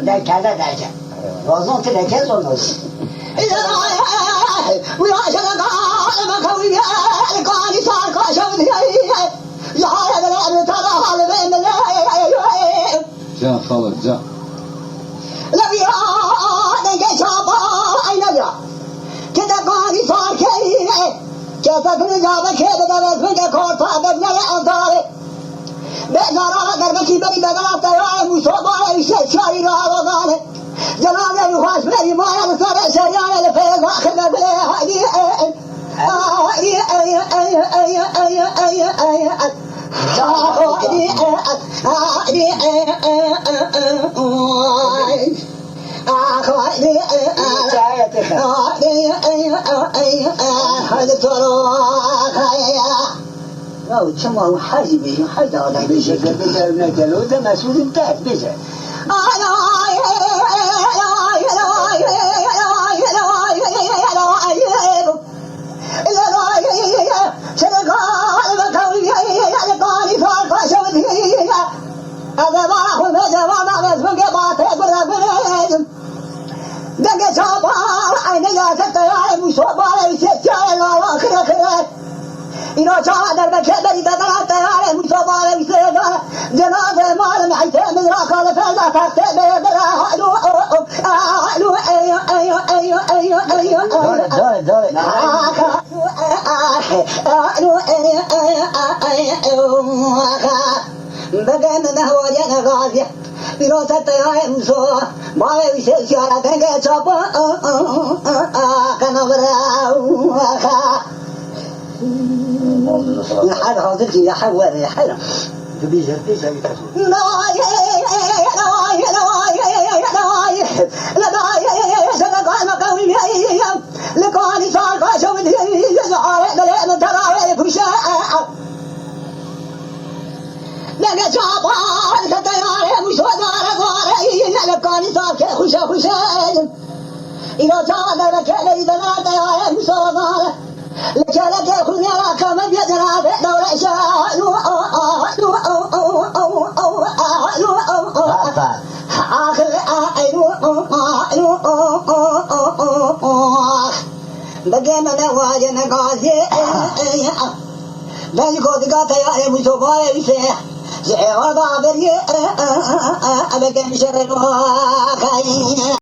ده كذا ده وظن تلك زنوس ويا شلقا ما خويا القاني صار كاشف يا هذا الأمر ترى حال بين الله جا خالد جا لم يرى شابا أين جا كذا قاني صار كذا كذا كل جابك كذا بس من كورتا بدنا الأنصار بزارا دربكي بني بدلا تيار مصابة شاري راه وقاله جناب الخاص بني ما يصير شريان الفيض آخر بلا هدي أو تسمى حاجبي حاجة ولا بيجي بيجي جلوده مسؤول انتهت بيجي هذا ما هو ما ما بس من قبضة برا دقة شابا عيني يا ستة مصابة يسجل الله آخر آخر إنه شاهد البكر بدنا تيار مصابة يسجل جنازة مال معيشة من راقة فلا تكتب بدنا ألو بقى من هو جنا غازي إنه ستة مصابة ما يسجل دقة شابا كنبرة يا حال حاضرتي يا حوار يا حال بيجي لا لقاني صار قاشم يزعر لا ترى كل شيء لقى شابان كتيار مش ودار لقاني صار خش خش إذا صار لك إذا لا تيار مش ودار لك كل يوم كم بيجرى دور شان آخر بقينا نواجه نقاسي بل قد قطع يا مصطفى يسيح زي وضع بريه أبقى مشرق